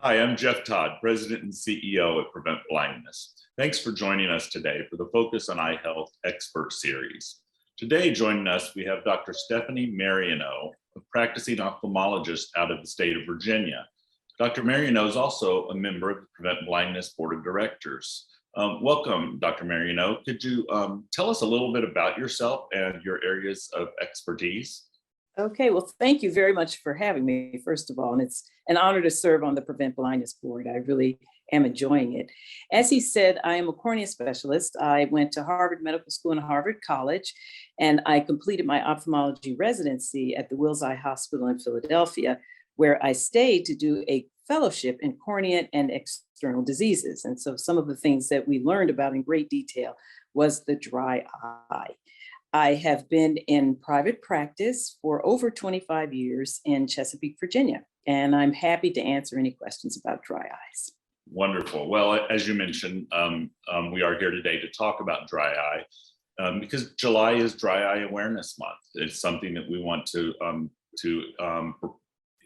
Hi, I'm Jeff Todd, President and CEO at Prevent Blindness. Thanks for joining us today for the Focus on Eye Health Expert Series. Today, joining us, we have Dr. Stephanie Marioneaux, a practicing ophthalmologist out of the state of Virginia. Dr. Marioneaux is also a member of the Prevent Blindness Board of Directors. Welcome, Dr. Marioneaux. Could you tell us a little bit about yourself and your areas of expertise? Okay, well, thank you very much for having me, first of all. And it's an honor to serve on the Prevent Blindness Board. I really am enjoying it. As he said, I am a cornea specialist. I went to Harvard Medical School and Harvard College, and I completed my ophthalmology residency at the Wills Eye Hospital in Philadelphia, where I stayed to do a fellowship in cornea and external diseases. And so some of the things that we learned about in great detail was the dry eye. I have been in private practice for over 25 years in Chesapeake, Virginia, and I'm happy to answer any questions about dry eyes. Wonderful. Well, as you mentioned, we are here today to talk about dry eye because July is Dry Eye Awareness Month. It's something that we want to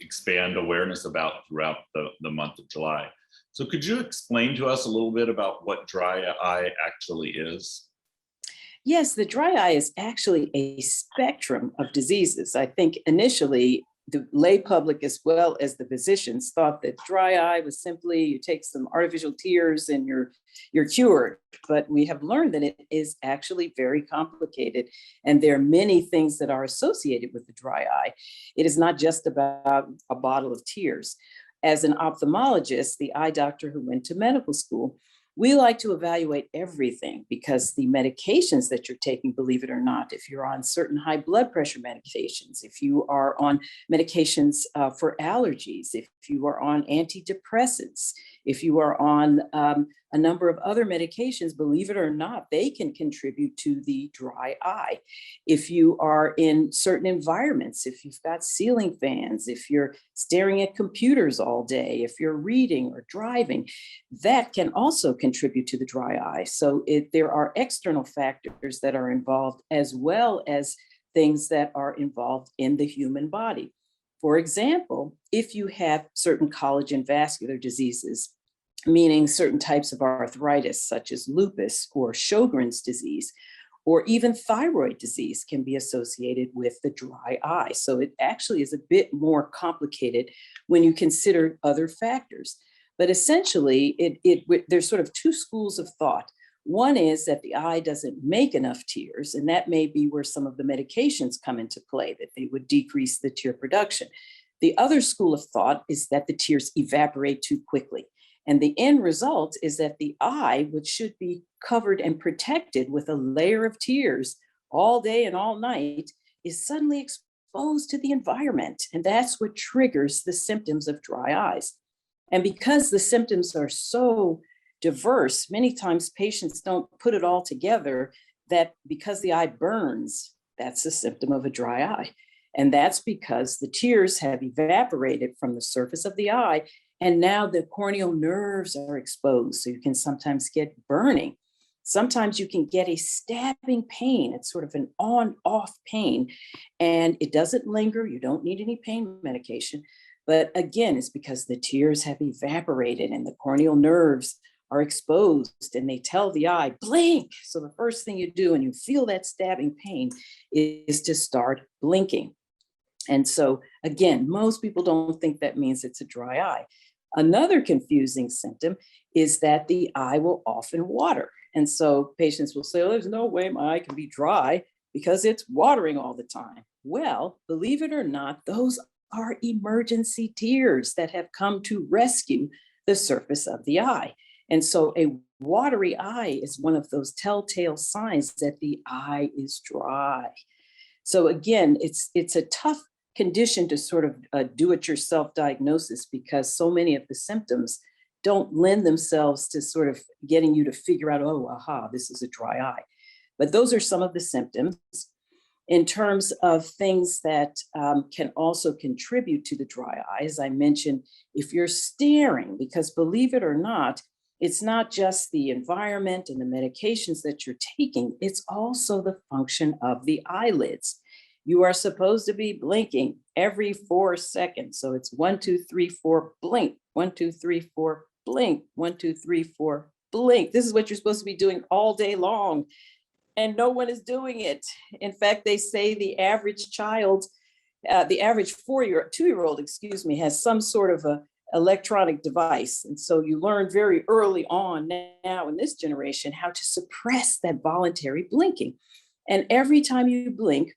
expand awareness about throughout the month of July. So could you explain to us a little bit about what dry eye actually is? Yes, the dry eye is actually a spectrum of diseases. I think initially the lay public as well as the physicians thought that dry eye was simply you take some artificial tears and you're cured. But we have learned that it is actually very complicated, and there are many things that are associated with the dry eye. It is not just about a bottle of tears. As an ophthalmologist, the eye doctor who went to medical school, we like to evaluate everything because the medications that you're taking, believe it or not, if you're on certain high blood pressure medications, if you are on medications for allergies, if you are on antidepressants, if you are on a number of other medications, believe it or not, they can contribute to the dry eye. If you are in certain environments, if you've got ceiling fans, if you're staring at computers all day, if you're reading or driving, that can also contribute to the dry eye. So there are external factors that are involved as well as things that are involved in the human body. For example, if you have certain collagen vascular diseases, meaning certain types of arthritis, such as lupus or Sjogren's disease, or even thyroid disease can be associated with the dry eye. So it actually is a bit more complicated when you consider other factors. But essentially, there's sort of two schools of thought. One is that the eye doesn't make enough tears, and that may be where some of the medications come into play, that they would decrease the tear production. The other school of thought is that the tears evaporate too quickly. And the end result is that the eye, which should be covered and protected with a layer of tears all day and all night, is suddenly exposed to the environment. And that's what triggers the symptoms of dry eyes. And because the symptoms are so diverse, many times patients don't put it all together that because the eye burns, that's a symptom of a dry eye. And that's because the tears have evaporated from the surface of the eye, and now the corneal nerves are exposed. So you can sometimes get burning. Sometimes you can get a stabbing pain. It's sort of an on-off pain, and it doesn't linger. You don't need any pain medication. But again, it's because the tears have evaporated and the corneal nerves are exposed, and they tell the eye, blink. So the first thing you do when you feel that stabbing pain is to start blinking. And so again, most people don't think that means it's a dry eye. Another confusing symptom is that the eye will often water. And so patients will say, oh, there's no way my eye can be dry because it's watering all the time. Well, believe it or not, those are emergency tears that have come to rescue the surface of the eye. And so a watery eye is one of those telltale signs that the eye is dry. So again, it's a tough condition to sort of do-it-yourself diagnosis because so many of the symptoms don't lend themselves to sort of getting you to figure out, oh, aha, this is a dry eye. But those are some of the symptoms. In terms of things that can also contribute to the dry eye, as I mentioned, if you're staring, because believe it or not, it's not just the environment and the medications that you're taking, it's also the function of the eyelids. You are supposed to be blinking every 4 seconds. So it's 1, 2, 3, 4, blink, 1, 2, 3, 4, blink, 1, 2, 3, 4, blink. This is what you're supposed to be doing all day long. And no one is doing it. In fact, they say the average child, the average 2-year-old, excuse me, has some sort of a electronic device. And so you learn very early on now in this generation how to suppress that voluntary blinking. And every time you blink,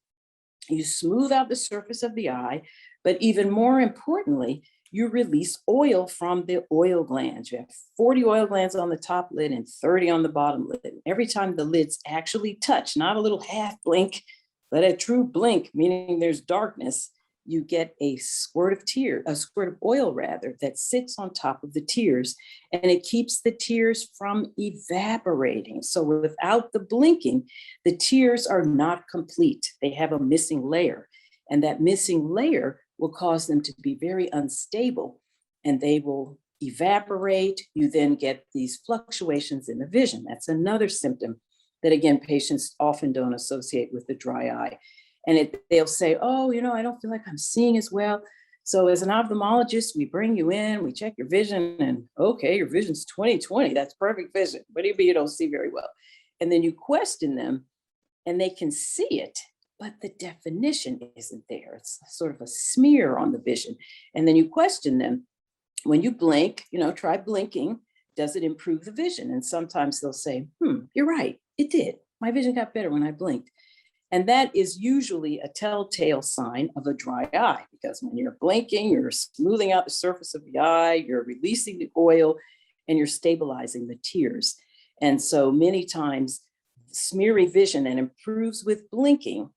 you smooth out the surface of the eye, but even more importantly, you release oil from the oil glands. You have 40 oil glands on the top lid and 30 on the bottom lid. Every time the lids actually touch, not a little half blink, but a true blink, meaning there's darkness, you get a squirt of oil rather, that sits on top of the tears, and it keeps the tears from evaporating. So without the blinking, the tears are not complete. They have a missing layer, and that missing layer will cause them to be very unstable, and they will evaporate. You then get these fluctuations in the vision. That's another symptom that, again, patients often don't associate with the dry eye. And they'll say, oh, I don't feel like I'm seeing as well. So as an ophthalmologist, we bring you in, we check your vision, and okay, your vision's 20/20. That's perfect vision. What do you mean you don't see very well? And then you question them, and they can see it, but the definition isn't there. It's sort of a smear on the vision. And then you question them, when you blink, try blinking. Does it improve the vision? And sometimes they'll say, you're right, it did. My vision got better when I blinked. And that is usually a telltale sign of a dry eye, because when you're blinking, you're smoothing out the surface of the eye, you're releasing the oil, and you're stabilizing the tears. And so many times, smeary vision that improves with blinking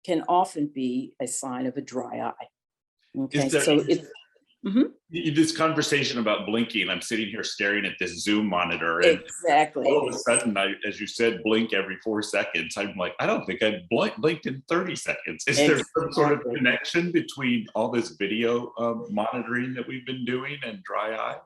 can often be a sign of a dry eye. Okay, so it's this conversation about blinking, I'm sitting here staring at this Zoom monitor, and exactly. all of a sudden, as you said, blink every 4 seconds. I'm like, I don't think I blinked in 30 seconds. Is there some sort of connection between all this video monitoring that we've been doing and dry eye?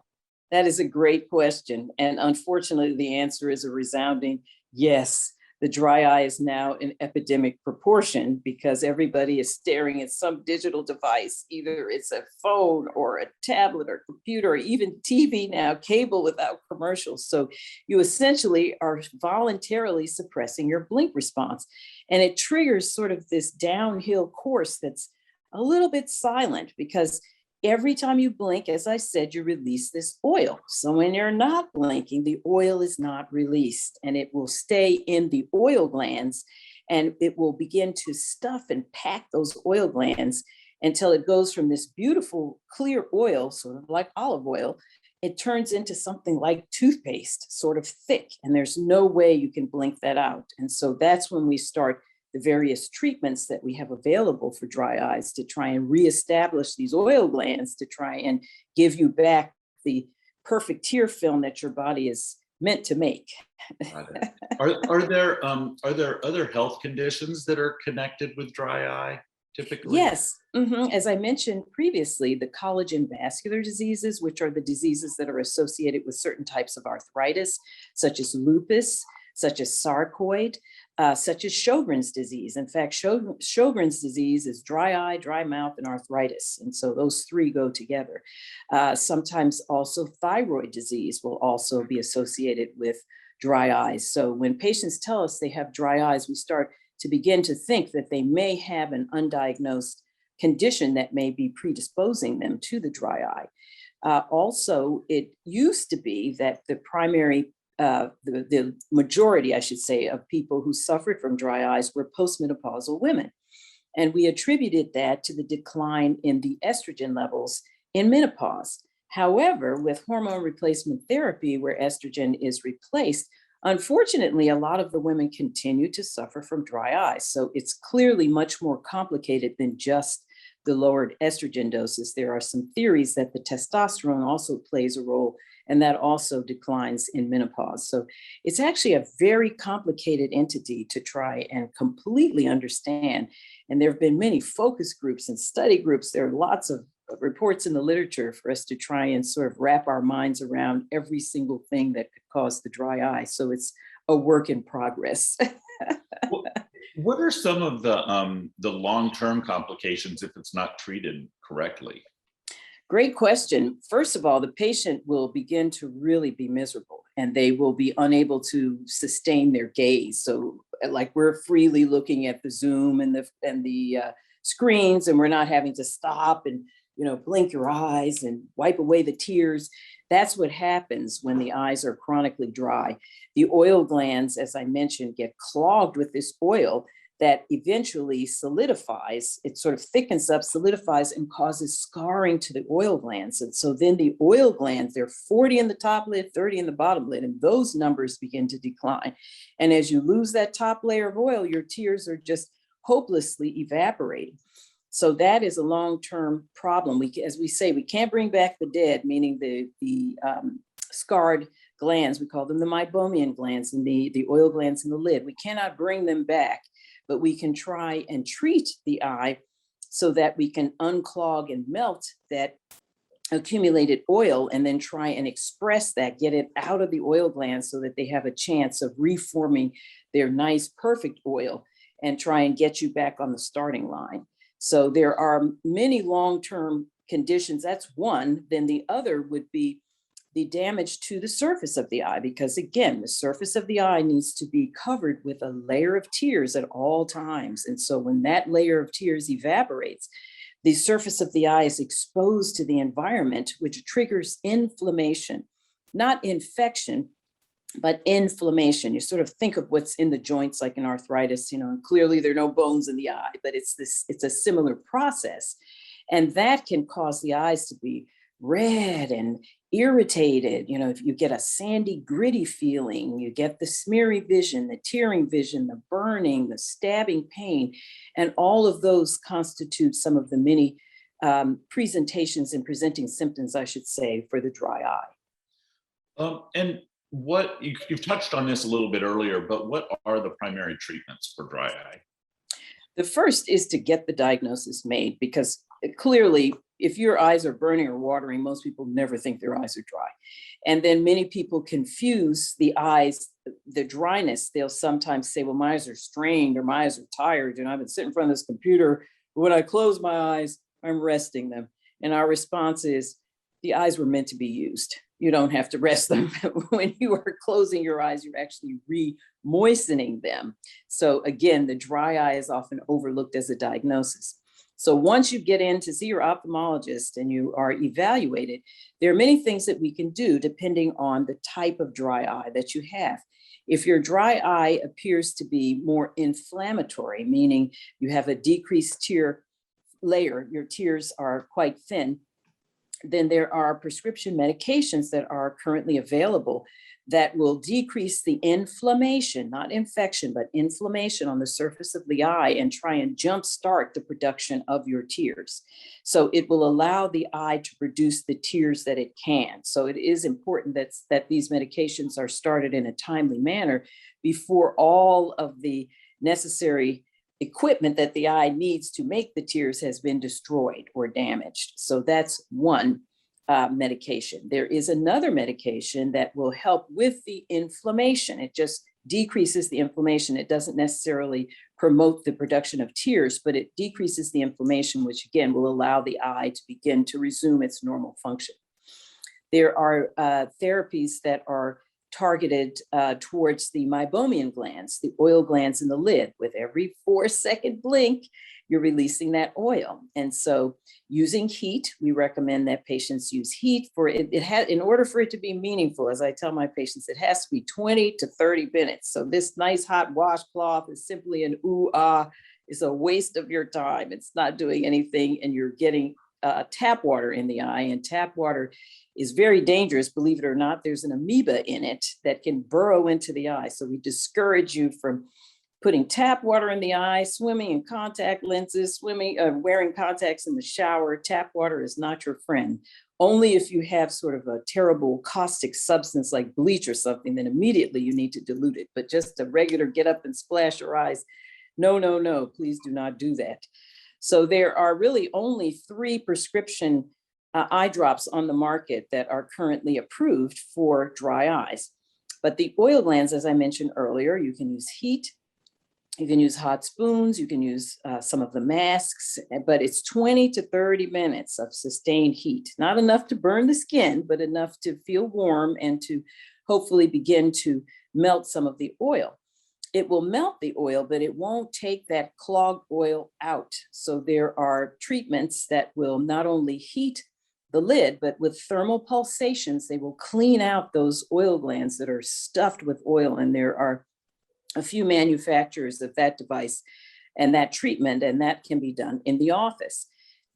That is a great question. And unfortunately, the answer is a resounding yes. The dry eye is now in epidemic proportion because everybody is staring at some digital device. Either it's a phone or a tablet or computer, or even TV now, cable without commercials. So you essentially are voluntarily suppressing your blink response. And it triggers sort of this downhill course that's a little bit silent, because every time you blink, as I said, you release this oil. So when you're not blinking, the oil is not released, and it will stay in the oil glands, and it will begin to stuff and pack those oil glands until it goes from this beautiful clear oil, sort of like olive oil, it turns into something like toothpaste, sort of thick, and there's no way you can blink that out. And so that's when we start the various treatments that we have available for dry eyes to try and reestablish these oil glands, to try and give you back the perfect tear film that your body is meant to make. Are there other health conditions that are connected with dry eye typically? Yes. As I mentioned previously, the collagen vascular diseases, which are the diseases that are associated with certain types of arthritis, such as lupus, such as sarcoid, such as Sjogren's disease. In fact, Sjogren's disease is dry eye, dry mouth, and arthritis. And so those three go together. Sometimes also thyroid disease will also be associated with dry eyes. So when patients tell us they have dry eyes, we start to begin to think that they may have an undiagnosed condition that may be predisposing them to the dry eye. Also, it used to be that the primary the majority, I should say, of people who suffered from dry eyes were postmenopausal women. And we attributed that to the decline in the estrogen levels in menopause. However, with hormone replacement therapy, where estrogen is replaced, unfortunately, a lot of the women continue to suffer from dry eyes. So it's clearly much more complicated than just the lowered estrogen doses. There are some theories that the testosterone also plays a role, and that also declines in menopause. So it's actually a very complicated entity to try and completely understand. And there have been many focus groups and study groups. There are lots of reports in the literature for us to try and sort of wrap our minds around every single thing that could cause the dry eye. So it's a work in progress. What are some of the long-term complications if it's not treated correctly? Great question. First of all, the patient will begin to really be miserable and they will be unable to sustain their gaze. So like we're freely looking at the Zoom and the screens, and we're not having to stop and blink your eyes and wipe away the tears. That's what happens when the eyes are chronically dry. The oil glands, as I mentioned, get clogged with this oil that eventually solidifies. It sort of thickens up, solidifies, and causes scarring to the oil glands. And so then the oil glands, they're 40 in the top lid, 30 in the bottom lid, and those numbers begin to decline. And as you lose that top layer of oil, your tears are just hopelessly evaporating. So that is a long-term problem. As we say, we can't bring back the dead, meaning the scarred glands. We call them the meibomian glands and the oil glands in the lid. We cannot bring them back, but we can try and treat the eye so that we can unclog and melt that accumulated oil and then try and express that, get it out of the oil glands so that they have a chance of reforming their nice, perfect oil and try and get you back on the starting line. So there are many long-term conditions. That's one. Then the other would be the damage to the surface of the eye, because again, the surface of the eye needs to be covered with a layer of tears at all times. And so when that layer of tears evaporates, the surface of the eye is exposed to the environment, which triggers inflammation, not infection, but inflammation. You sort of think of what's in the joints, like in arthritis, and clearly there are no bones in the eye, but it's a similar process. And that can cause the eyes to be red and irritated. If you get a sandy, gritty feeling, you get the smeary vision, the tearing vision, the burning, the stabbing pain, and all of those constitute some of the many presentations and presenting symptoms, I should say, for the dry eye. And what you've touched on this a little bit earlier, but what are the primary treatments for dry eye? The first is to get the diagnosis made, because clearly, if your eyes are burning or watering, most people never think their eyes are dry. And then many people confuse the eyes, the dryness. They'll sometimes say, well, my eyes are strained or my eyes are tired. I've been sitting in front of this computer. But when I close my eyes, I'm resting them. And our response is, the eyes were meant to be used. You don't have to rest them. When you are closing your eyes, you're actually re-moistening them. So again, the dry eye is often overlooked as a diagnosis. So once you get in to see your ophthalmologist and you are evaluated, there are many things that we can do depending on the type of dry eye that you have. If your dry eye appears to be more inflammatory, meaning you have a decreased tear layer, your tears are quite thin, then there are prescription medications that are currently available that will decrease the inflammation, not infection, but inflammation on the surface of the eye and try and jumpstart the production of your tears. So it will allow the eye to produce the tears that it can. So it is important that these medications are started in a timely manner before all of the necessary equipment that the eye needs to make the tears has been destroyed or damaged. So that's one medication. There is another medication that will help with the inflammation. It just decreases the inflammation. It doesn't necessarily promote the production of tears, but it decreases the inflammation, which again will allow the eye to begin to resume its normal function. There are therapies that are targeted towards the meibomian glands, the oil glands in the lid. With every 4-second blink, you're releasing that oil. And so using heat, we recommend that patients use heat for it. In order for it to be meaningful, as I tell my patients, it has to be 20 to 30 minutes. So this nice hot washcloth is simply an it's a waste of your time. It's not doing anything, and you're getting tap water in the eye, and tap water is very dangerous. Believe it or not, there's an amoeba in it that can burrow into the eye. So we discourage you from putting tap water in the eye, swimming in contact lenses, wearing contacts in the shower. Tap water is not your friend. Only if you have sort of a terrible caustic substance like bleach or something, then immediately you need to dilute it. But just a regular get up and splash your eyes, no, please do not do that. So there are really only 3 prescription eye drops on the market that are currently approved for dry eyes. But the oil glands, as I mentioned earlier, you can use heat, You can use hot spoons, you can use some of the masks, but it's 20 to 30 minutes of sustained heat. Not enough to burn the skin, but enough to feel warm and to hopefully begin to melt some of the oil. It will melt the oil, but it won't take that clogged oil out. So there are treatments that will not only heat the lid, but with thermal pulsations, they will clean out those oil glands that are stuffed with oil. And there are a few manufacturers of that device and that treatment, and that can be done in the office.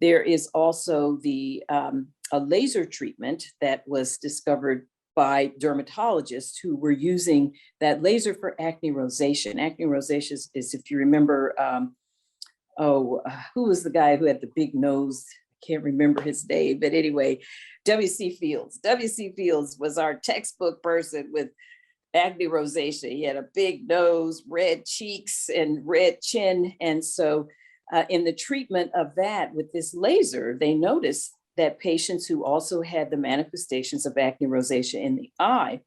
There is also a laser treatment that was discovered by dermatologists who were using that laser for acne rosacea. Acne rosacea is, if you remember, who was the guy who had the big nose? I can't remember his name, but anyway, W.C. Fields. W.C. Fields was our textbook person with acne rosacea. He had a big nose, red cheeks, and red chin. And so in the treatment of that with this laser, they noticed that patients who also had the manifestations of acne rosacea in the eye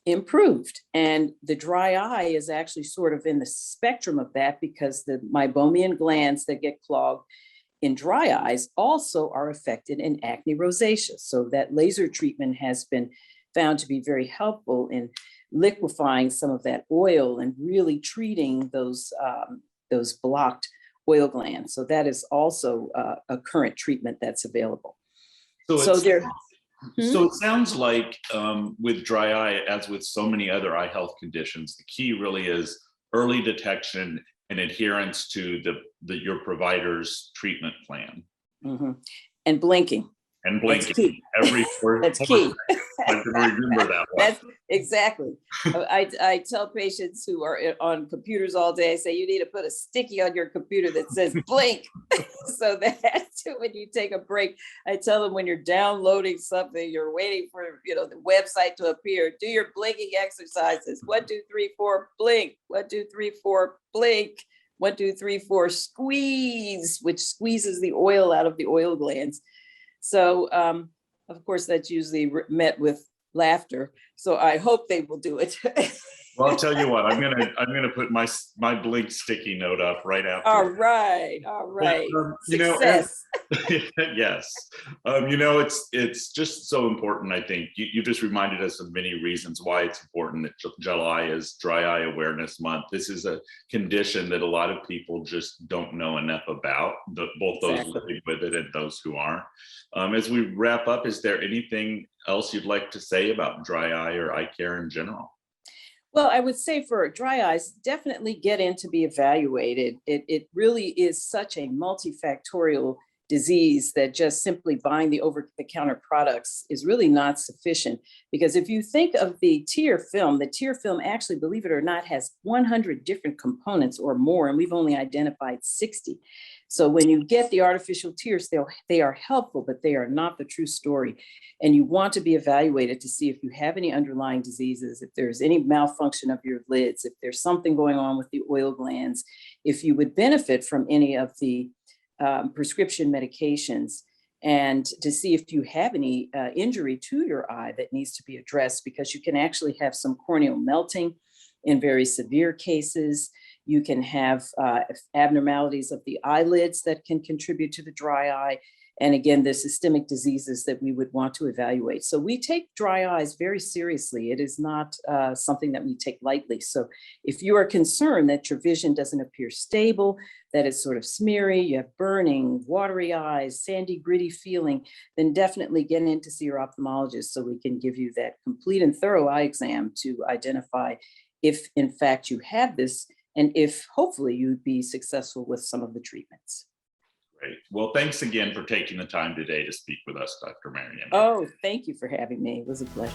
improved. And the dry eye is actually sort of in the spectrum of that, because the meibomian glands that get clogged in dry eyes also are affected in acne rosacea. So that laser treatment has been found to be very helpful in liquefying some of that oil and really treating those blocked oil glands. So that is also a current treatment that's available. So it sounds like with dry eye, as with so many other eye health conditions, the key really is early detection and adherence to your provider's treatment plan. Mm-hmm. And blinking. And blinking. That's key. I can remember that one. That's exactly. I tell patients who are on computers all day, I say, you need to put a sticky on your computer that says blink. So that when you take a break, I tell them when you're downloading something, you're waiting for the website to appear, do your blinking exercises. 1, 2, 3, 4, blink. 1, 2, 3, 4, blink. 1, 2, 3, 4, squeeze, which squeezes the oil out of the oil glands. So, of course, that's usually met with laughter. So I hope they will do it. Well, I'll tell you what, I'm gonna put my blink sticky note up right after. All right. But, success. Yes. It's just so important. I think you just reminded us of many reasons why it's important that July is Dry Eye Awareness Month. This is a condition that a lot of people just don't know enough about, both those living with it and those who aren't. As we wrap up, is there anything else you'd like to say about dry eye or eye care in general? Well, I would say for dry eyes, definitely get in to be evaluated. It really is such a multifactorial disease that just simply buying the over-the-counter products is really not sufficient. Because if you think of the tear film actually, believe it or not, has 100 different components or more, and we've only identified 60. So when you get the artificial tears, they are helpful, but they are not the true story. And you want to be evaluated to see if you have any underlying diseases, if there's any malfunction of your lids, if there's something going on with the oil glands, if you would benefit from any of the prescription medications, and to see if you have any injury to your eye that needs to be addressed, because you can actually have some corneal melting in very severe cases. You can have abnormalities of the eyelids that can contribute to the dry eye. And again, the systemic diseases that we would want to evaluate. So we take dry eyes very seriously. It is not something that we take lightly. So if you are concerned that your vision doesn't appear stable, that it's sort of smeary, you have burning, watery eyes, sandy, gritty feeling, then definitely get in to see your ophthalmologist so we can give you that complete and thorough eye exam to identify if in fact you have this, and if hopefully you'd be successful with some of the treatments. Great. Well, thanks again for taking the time today to speak with us, Dr. Marioneaux. Oh, thank you for having me. It was a pleasure.